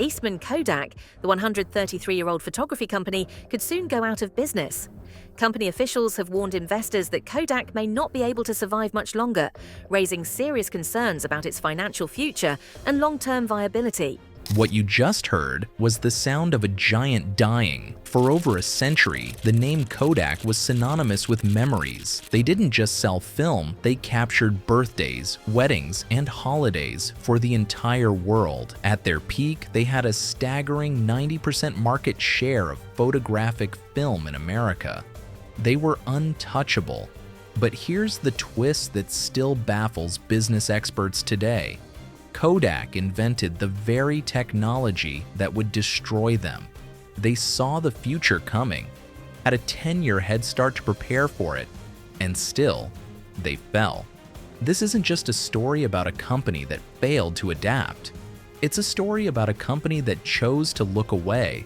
Eastman Kodak, the 133-year-old photography company, could soon go out of business. Company officials have warned investors that Kodak may not be able to survive much longer, raising serious concerns about its financial future and long-term viability. What you just heard was the sound of a giant dying. For over a century, the name Kodak was synonymous with memories. They didn't just sell film, they captured birthdays, weddings, and holidays for the entire world. At their peak, they had a staggering 90% market share of photographic film in America. They were untouchable. But here's the twist that still baffles business experts today. Kodak invented the very technology that would destroy them. They saw the future coming, had a 10-year head start to prepare for it, and still, they fell. This isn't just a story about a company that failed to adapt. It's a story about a company that chose to look away.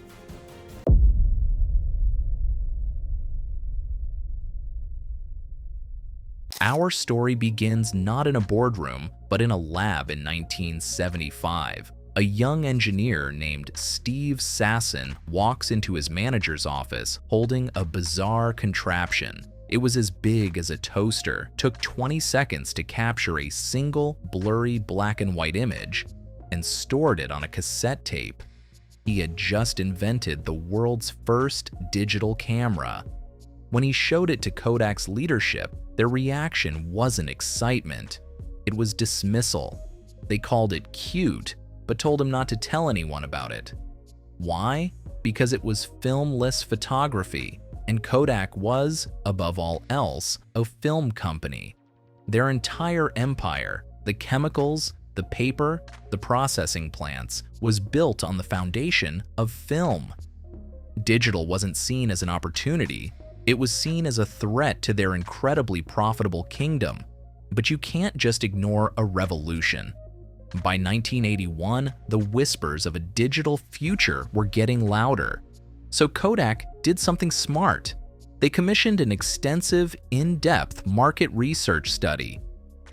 Our story begins not in a boardroom, but in a lab in 1975. A young engineer named Steve Sasson walks into his manager's office holding a bizarre contraption. It was as big as a toaster, took 20 seconds to capture a single blurry black and white image, and stored it on a cassette tape. He had just invented the world's first digital camera. When he showed it to Kodak's leadership, their reaction wasn't excitement. It was dismissal. They called it cute, but told him not to tell anyone about it. Why? Because it was filmless photography, and Kodak was, above all else, a film company. Their entire empire, the chemicals, the paper, the processing plants, was built on the foundation of film. Digital wasn't seen as an opportunity. It was seen as a threat to their incredibly profitable kingdom. But you can't just ignore a revolution. By 1981, the whispers of a digital future were getting louder. So Kodak did something smart. They commissioned an extensive, in-depth market research study.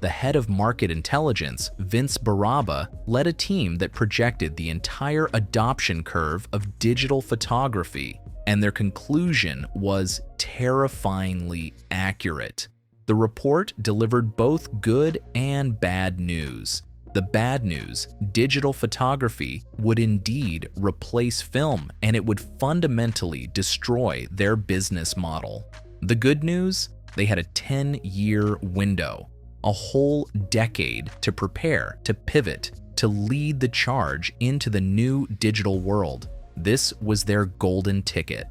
The head of market intelligence, Vince Baraba, led a team that projected the entire adoption curve of digital photography, and their conclusion was terrifyingly accurate. The report delivered both good and bad news. The bad news, digital photography would indeed replace film, and it would fundamentally destroy their business model. The good news, they had a 10-year window, a whole decade to prepare, to pivot, to lead the charge into the new digital world. This was their golden ticket.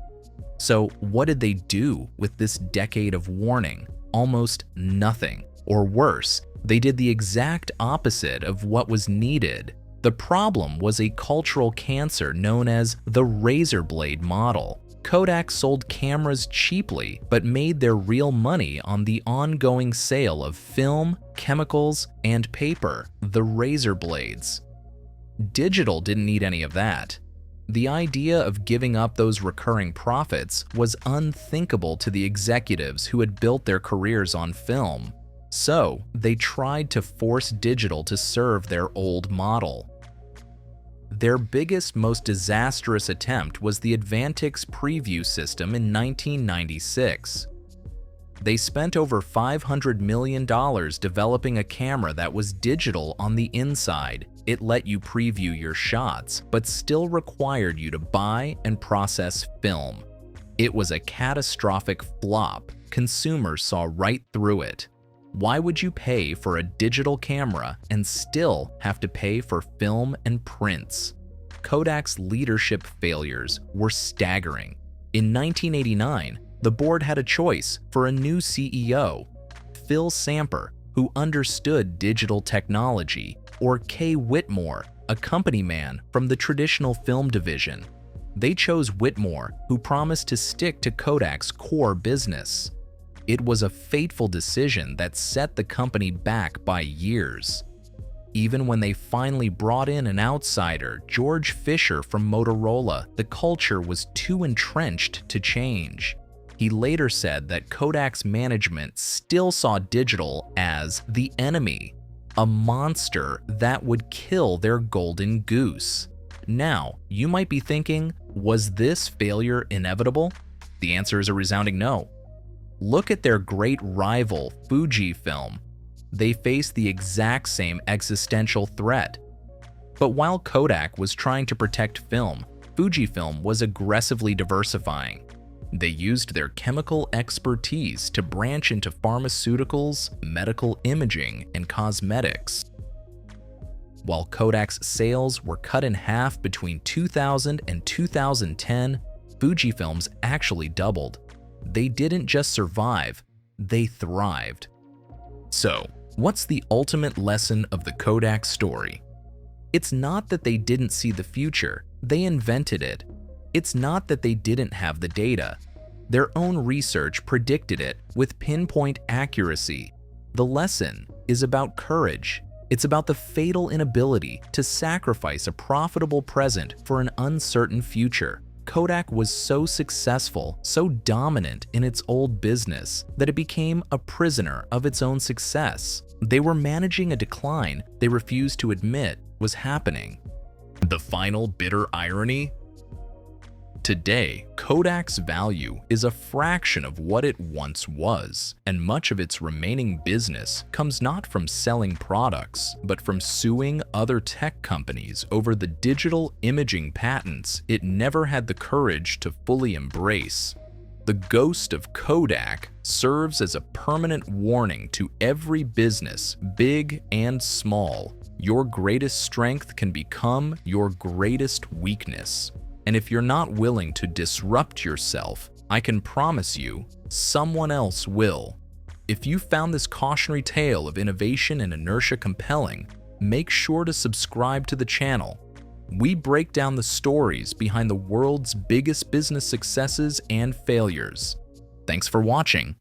So what did they do with this decade of warning? Almost nothing. Or worse, they did the exact opposite of what was needed. The problem was a cultural cancer known as the razor blade model. Kodak sold cameras cheaply, but made their real money on the ongoing sale of film, chemicals, and paper, the razor blades. Digital didn't need any of that. The idea of giving up those recurring profits was unthinkable to the executives who had built their careers on film. So, they tried to force digital to serve their old model. Their biggest, most disastrous attempt was the Advantix preview system in 1996. They spent over $500 million developing a camera that was digital on the inside. It let you preview your shots, but still required you to buy and process film. It was a catastrophic flop. Consumers saw right through it. Why would you pay for a digital camera and still have to pay for film and prints? Kodak's leadership failures were staggering. In 1989, the board had a choice for a new CEO, Phil Samper, who understood digital technology, or Kay Whitmore, a company man from the traditional film division. They chose Whitmore, who promised to stick to Kodak's core business. It was a fateful decision that set the company back by years. Even when they finally brought in an outsider, George Fisher from Motorola, the culture was too entrenched to change. He later said that Kodak's management still saw digital as the enemy, a monster that would kill their golden goose. Now, you might be thinking, was this failure inevitable? The answer is a resounding no. Look at their great rival, Fujifilm. They faced the exact same existential threat. But while Kodak was trying to protect film, Fujifilm was aggressively diversifying. They used their chemical expertise to branch into pharmaceuticals, medical imaging, and cosmetics. While Kodak's sales were cut in half between 2000 and 2010, Fujifilm's actually doubled. They didn't just survive, they thrived. So, what's the ultimate lesson of the Kodak story? It's not that they didn't see the future, they invented it. It's not that they didn't have the data. Their own research predicted it with pinpoint accuracy. The lesson is about courage. It's about the fatal inability to sacrifice a profitable present for an uncertain future. Kodak was so successful, so dominant in its old business, that it became a prisoner of its own success. They were managing a decline they refused to admit was happening. The final bitter irony? Today, Kodak's value is a fraction of what it once was, and much of its remaining business comes not from selling products, but from suing other tech companies over the digital imaging patents it never had the courage to fully embrace. The ghost of Kodak serves as a permanent warning to every business, big and small. Your greatest strength can become your greatest weakness. And if you're not willing to disrupt yourself, I can promise you, someone else will. If you found this cautionary tale of innovation and inertia compelling, make sure to subscribe to the channel. We break down the stories behind the world's biggest business successes and failures. Thanks for watching.